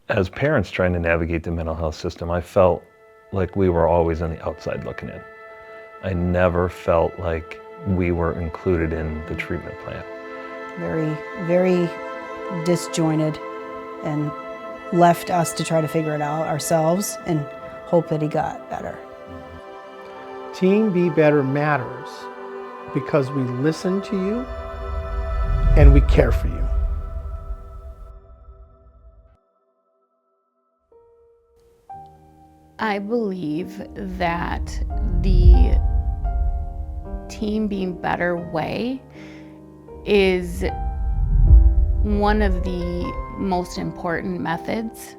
As parents trying to navigate the mental health system, I felt like we were always on the outside looking in. I never felt like we were included in the treatment plan. Very, very disjointed, and left us to try to figure it out ourselves and hope that he got better. Teen Be Better matters because we listen to you and we care for you. I believe that the Teen Be Better way is one of the most important methods,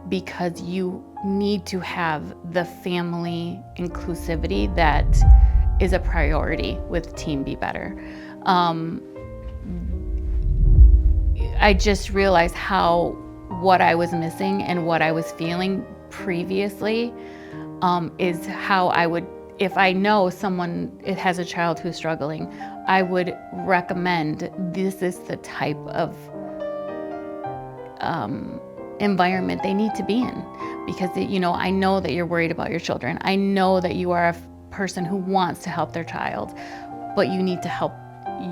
because you need to have the family inclusivity that is a priority with Teen Be Better. I just realized what I was missing and what I was feeling previously is how I would, if I know someone has a child who's struggling, I would recommend this is the type of environment they need to be in, because I know that you're worried about your children. I know that you are a person who wants to help their child, but you need to help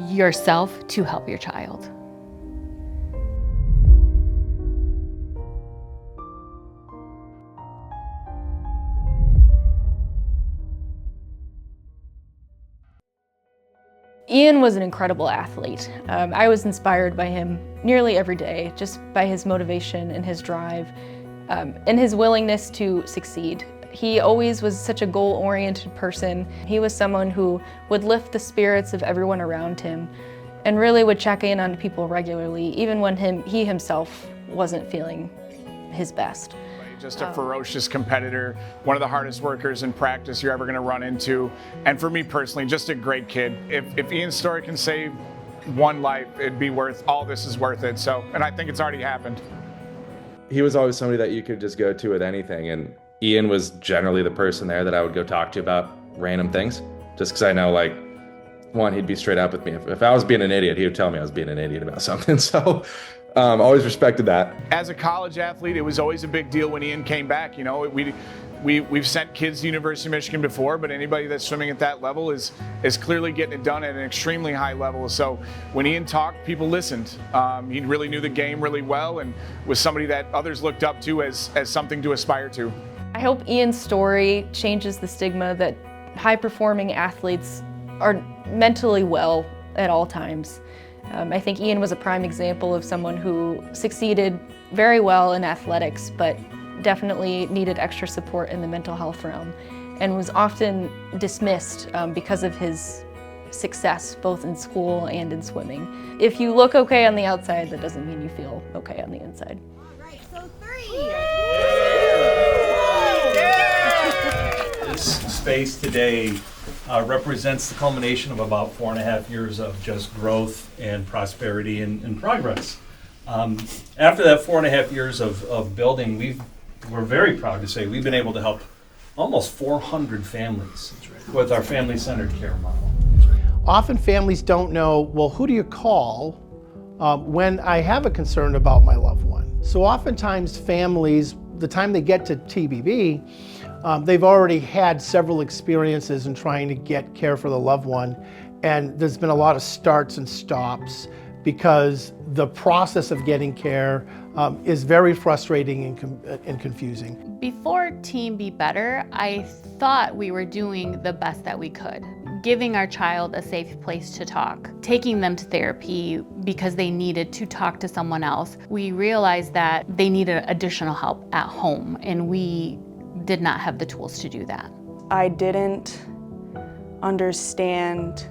yourself to help your child. Ian was an incredible athlete. I was inspired by him nearly every day, just by his motivation and his drive, and his willingness to succeed. He always was such a goal-oriented person. He was someone who would lift the spirits of everyone around him and really would check in on people regularly, even when he himself wasn't feeling his best. Just a ferocious competitor, one of the hardest workers in practice you're ever going to run into. And for me personally, just a great kid. If Ian's story can save one life, it'd be all this is worth it. So, and I think it's already happened. He was always somebody that you could just go to with anything. And Ian was generally the person there that I would go talk to about random things. Just because I know, like, one, he'd be straight up with me. If I was being an idiot, he would tell me I was being an idiot about something. So always respected that. As a college athlete, it was always a big deal when Ian came back. You know, we've sent kids to University of Michigan before, but anybody that's swimming at that level is clearly getting it done at an extremely high level. So when Ian talked, people listened. He really knew the game really well and was somebody that others looked up to as something to aspire to. I hope Ian's story changes the stigma that high-performing athletes are mentally well at all times. I think Ian was a prime example of someone who succeeded very well in athletics, but definitely needed extra support in the mental health realm, and was often dismissed because of his success both in school and in swimming. If you look okay on the outside, that doesn't mean you feel okay on the inside. All right, so 3. This space today represents the culmination of about 4.5 years of just growth and prosperity and progress. After that 4.5 years of building, we're very proud to say we've been able to help almost 400 families with our family-centered care model. Often families don't know, well, who do you call when I have a concern about my loved one? So oftentimes families, the time they get to TBB, they've already had several experiences in trying to get care for the loved one, and there's been a lot of starts and stops because the process of getting care is very frustrating and confusing. Before Teen Be Better, I thought we were doing the best that we could, giving our child a safe place to talk, taking them to therapy because they needed to talk to someone else. We realized that they needed additional help at home, and we did not have the tools to do that. I didn't understand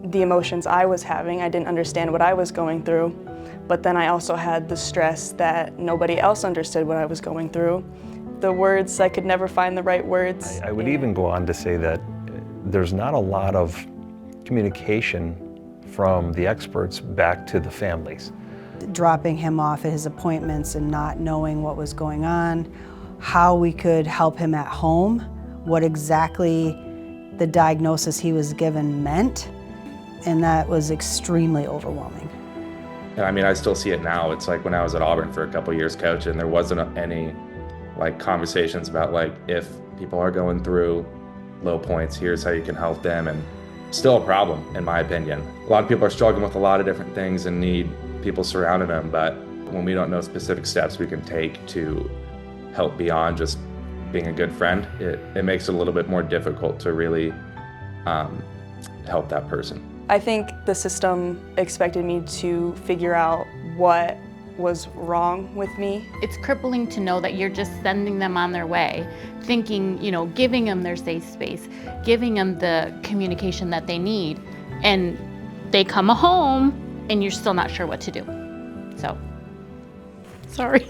the emotions I was having. I didn't understand what I was going through. But then I also had the stress that nobody else understood what I was going through. The words, I could never find the right words. I would even go on to say that there's not a lot of communication from the experts back to the families. Dropping him off at his appointments and not knowing what was going on, how we could help him at home, what exactly the diagnosis he was given meant, and that was extremely overwhelming. And I mean, I still see it now. It's like when I was at Auburn for a couple years coaching, there wasn't any like conversations about like, if people are going through low points, here's how you can help them. And still a problem, in my opinion. A lot of people are struggling with a lot of different things and need people surrounding them, but when we don't know specific steps we can take to help beyond just being a good friend, it makes it a little bit more difficult to really help that person. I think the system expected me to figure out what was wrong with me. It's crippling to know that you're just sending them on their way, thinking, you know, giving them their safe space, giving them the communication that they need, and they come home and you're still not sure what to do. So, sorry.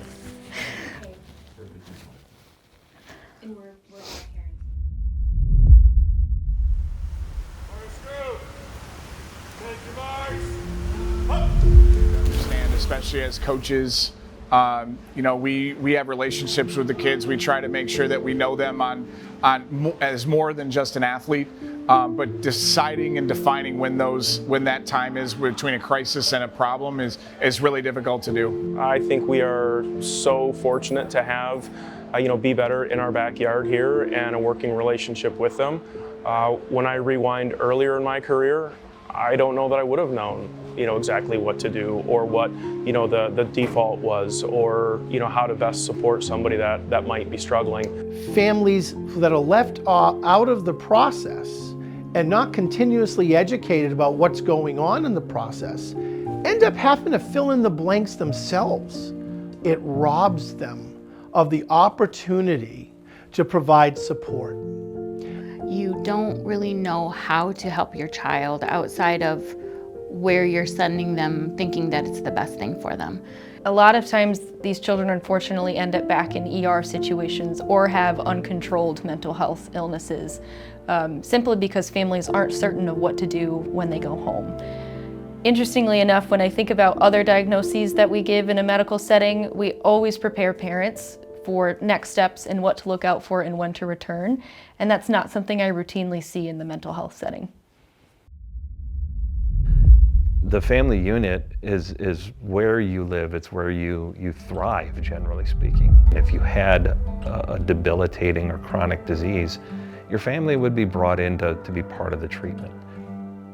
Especially as coaches, you know, we have relationships with the kids. We try to make sure that we know them as more than just an athlete, but deciding and defining when that time is between a crisis and a problem is really difficult to do. I think we are so fortunate to have Be Better in our backyard here and a working relationship with them. When I rewind earlier in my career, I don't know that I would have known, exactly what to do, or what, the default was, or, how to best support somebody that might be struggling. Families that are left out of the process and not continuously educated about what's going on in the process end up having to fill in the blanks themselves. It robs them of the opportunity to provide support. You don't really know how to help your child outside of where you're sending them thinking that it's the best thing for them. A lot of times these children unfortunately end up back in ER situations or have uncontrolled mental health illnesses, simply because families aren't certain of what to do when they go home. Interestingly enough, when I think about other diagnoses that we give in a medical setting, we always prepare parents for next steps and what to look out for and when to return. And that's not something I routinely see in the mental health setting. The family unit is where you live. It's where you thrive, generally speaking. If you had a debilitating or chronic disease, your family would be brought in to be part of the treatment.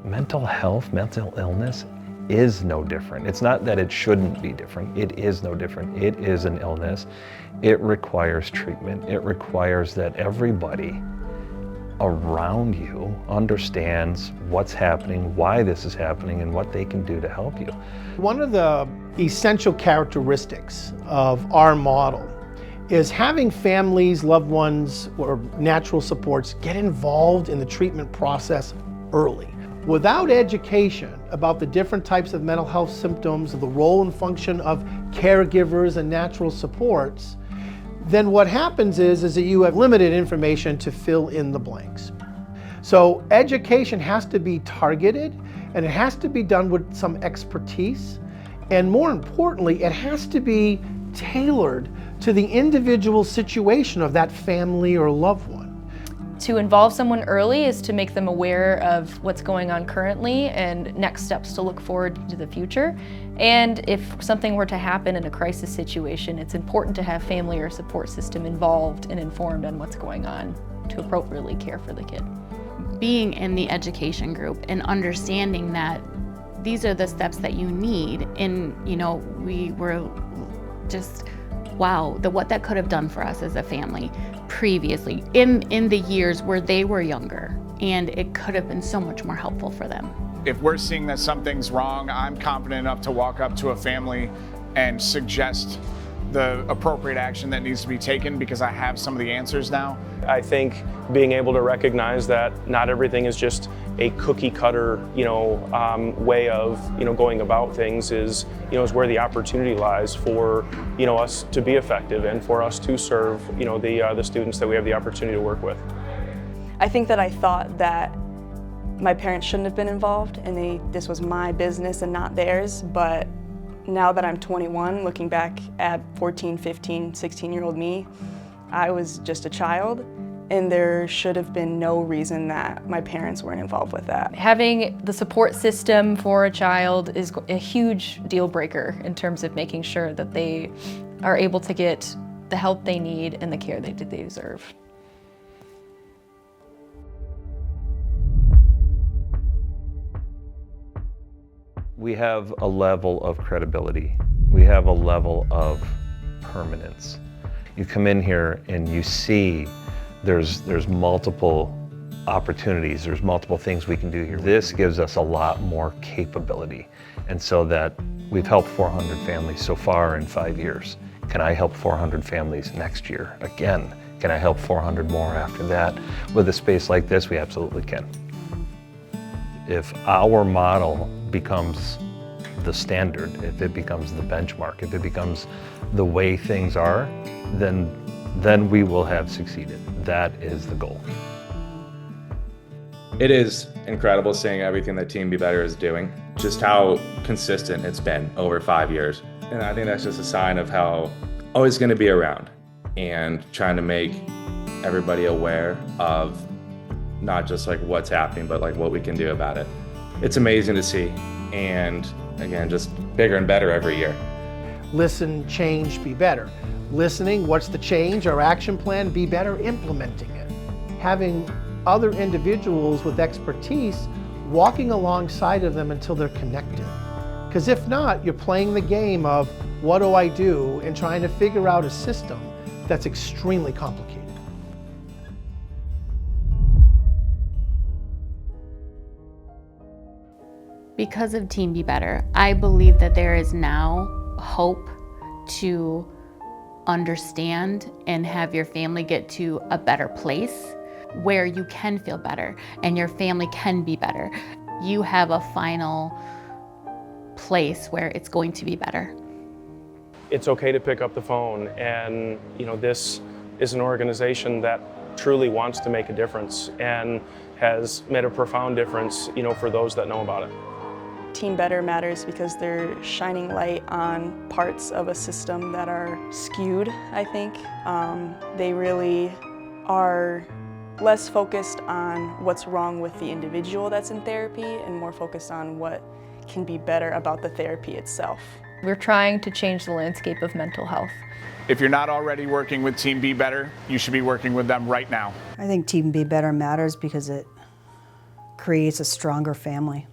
Mental health, mental illness is no different. It's not that it shouldn't be different. It is no different. It is an illness. It requires treatment. It requires that everybody around you understands what's happening, why this is happening, and what they can do to help you. One of the essential characteristics of our model is having families, loved ones, or natural supports get involved in the treatment process early. Without education about the different types of mental health symptoms, the role and function of caregivers and natural supports, then what happens is that you have limited information to fill in the blanks. So education has to be targeted, and it has to be done with some expertise, and more importantly, it has to be tailored to the individual situation of that family or loved one. To involve someone early is to make them aware of what's going on currently and next steps to look forward to the future. And if something were to happen in a crisis situation, it's important to have family or support system involved and informed on what's going on to appropriately care for the kid. Being in the education group and understanding that these are the steps that you need, and we were just, wow, what that could have done for us as a family previously in the years where they were younger, and it could have been so much more helpful for them. If we're seeing that something's wrong, I'm confident enough to walk up to a family and suggest the appropriate action that needs to be taken because I have some of the answers now. I think being able to recognize that not everything is just a cookie cutter, way of, going about things is where the opportunity lies for, us to be effective and for us to serve, the students that we have the opportunity to work with. I think that I thought that my parents shouldn't have been involved and this was my business and not theirs, but now that I'm 21, looking back at 14, 15, 16-year-old me, I was just a child, And there should have been no reason that my parents weren't involved with that. Having the support system for a child is a huge deal breaker in terms of making sure that they are able to get the help they need and the care they deserve. We have a level of credibility. We have a level of permanence. You come in here and you see there's multiple opportunities, there's multiple things we can do here. This gives us a lot more capability. And so that we've helped 400 families so far in 5 years. Can I help 400 families next year? Again, can I help 400 more after that? With a space like this, we absolutely can. If our model becomes the standard, if it becomes the benchmark, if it becomes the way things are, then we will have succeeded. That is the goal. It is incredible seeing everything that Team Be Better is doing, just how consistent it's been over 5 years. And I think that's just a sign of how always going to be around and trying to make everybody aware of not just like what's happening, but like what we can do about it. It's amazing to see. And again, just bigger and better every year. Listen, change, be better. Listening, what's the change, our action plan, be better, implementing it. Having other individuals with expertise walking alongside of them until they're connected. Because if not, you're playing the game of what do I do and trying to figure out a system that's extremely complicated. Because of Team Be Better, I believe that there is now hope to understand and have your family get to a better place where you can feel better and your family can be better. You have a final place where it's going to be better. It's okay to pick up the phone, and this is an organization that truly wants to make a difference and has made a profound difference for those that know about it. Team Better matters because they're shining light on parts of a system that are skewed, I think. They really are less focused on what's wrong with the individual that's in therapy and more focused on what can be better about the therapy itself. We're trying to change the landscape of mental health. If you're not already working with Team Be Better, you should be working with them right now. I think Team Be Better matters because it creates a stronger family.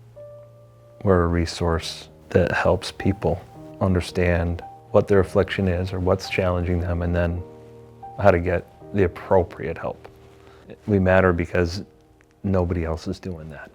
We're a resource that helps people understand what their affliction is or what's challenging them, and then how to get the appropriate help. We matter because nobody else is doing that.